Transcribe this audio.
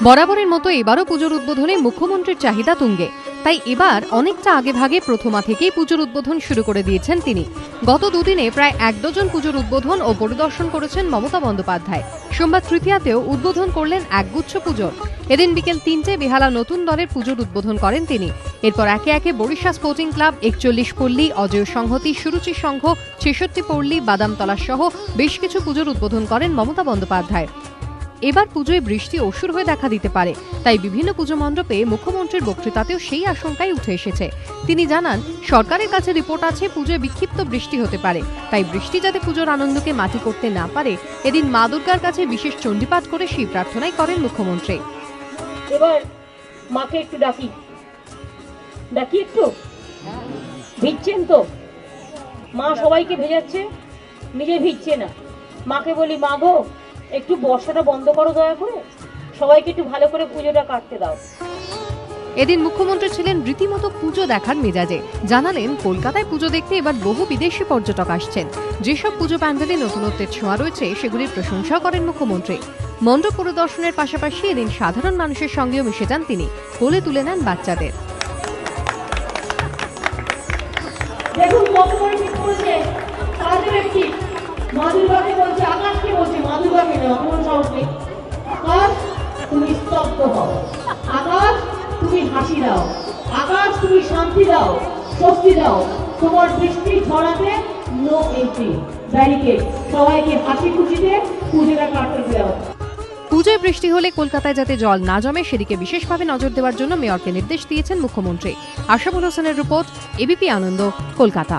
বরাবরের মতো এবারও পুজোর উদ্বোধনে মুখ্যমন্ত্রীর চাহিদা তুঙ্গে। তাই এবার অনেকটা আগেভাগে প্রথমা থেকেই পুজোর উদ্বোধন শুরু করে দিয়েছেন তিনি। গত দুদিনে প্রায় ১ ডজন পুজোর উদ্বোধন ও পরিদর্শন করেছেন মমতা বন্দ্যোপাধ্যায়। সোমবার তৃতীয়াতেও উদ্বোধন করলেন একগুচ্ছ পুজোর। এদিন বিকেল ৩টে বেহালা নতুন দলের পুজোর উদ্বোধন করেন তিনি। এরপর একে একে বরিশা স্পোর্টিং ক্লাব, ৪১ পল্লী, অজয় সংহতি, সুরুচি সংঘ, ৬৬ পল্লী, বাদামতলা সহ বেশ কিছু পুজোর উদ্বোধন করেন মমতা বন্দ্যোপাধ্যায়। এবার পুজোয় বৃষ্টি অসুর হয়ে দেখা দিতে পারে, তাই বিভিন্ন পুজো মণ্ডপে মুখ্যমন্ত্রীর বক্তৃতাতেও সেই আশঙ্কাই উঠে এসেছে। তিনি জানান, সরকারের কাছে রিপোর্ট আছে পুজোয় বিক্ষিপ্ত বৃষ্টি হতে পারে, তাই বৃষ্টি যাতে পুজোর আনন্দকে মাটি করতে না পারে, এদিন মা দুর্গার কাছে বিশেষ চণ্ডীপাঠ করে সেই প্রার্থনাই করেন মুখ্যমন্ত্রী। এবার মাকে একটু ডাকি একটু ভিজছেন তো, মা সবাইকে ভেজাচ্ছে, নিজে ভিজছে না। মাকে বলি, মা গো একটু বর্ষাটা বন্ধ করো দয়া করে, সবাইকে একটু ভালো করে পুজোটা কাটতে দাও। এদিন মুখ্যমন্ত্রী ছিলেন রীতিমতো পুজো দেখার মেজাজে। জানালেন, কলকাতায় পুজো দেখতে এবার বহু বিদেশি পর্যটক আসছেন। যেসব পুজো প্যান্ডেলে নতুনত্বের ছোঁয়া রয়েছে সেগুলির প্রশংসা করেন মুখ্যমন্ত্রী। মণ্ডপ পরিদর্শনের পাশাপাশি এদিন সাধারণ মানুষের সঙ্গেও মিশে যান তিনি, কোলে তুলে নেন বাচ্চাদের। দেখুন কত বড় ঠিক করেছে তাদের একটি মা দুর্গাকে বলছে, আকাশকে বলছে, মা দুর্গাকে না, অমন সাহস নেই। আকাশ তুমি স্তব্ধ হও, আকাশ তুমি হাসি দাও, আকাশ তুমি শান্তি দাও, স্বস্তি দাও, তোমার বৃষ্টি ঝরাতে নো এন্ট্রি, ব্যারিকেড, সবাইকে হাসি খুশিতে পুজোটা কাটতে দাও। পুজোয় বৃষ্টি হলে কলকাতায় যাতে জল না জমে সেদিকে বিশেষভাবে নজর দেওয়ার জন্য মেয়রকে নির্দেশ দিয়েছেন মুখ্যমন্ত্রী। আশাফুল হোসেনের রিপোর্ট, এবিপি আনন্দ, কলকাতা।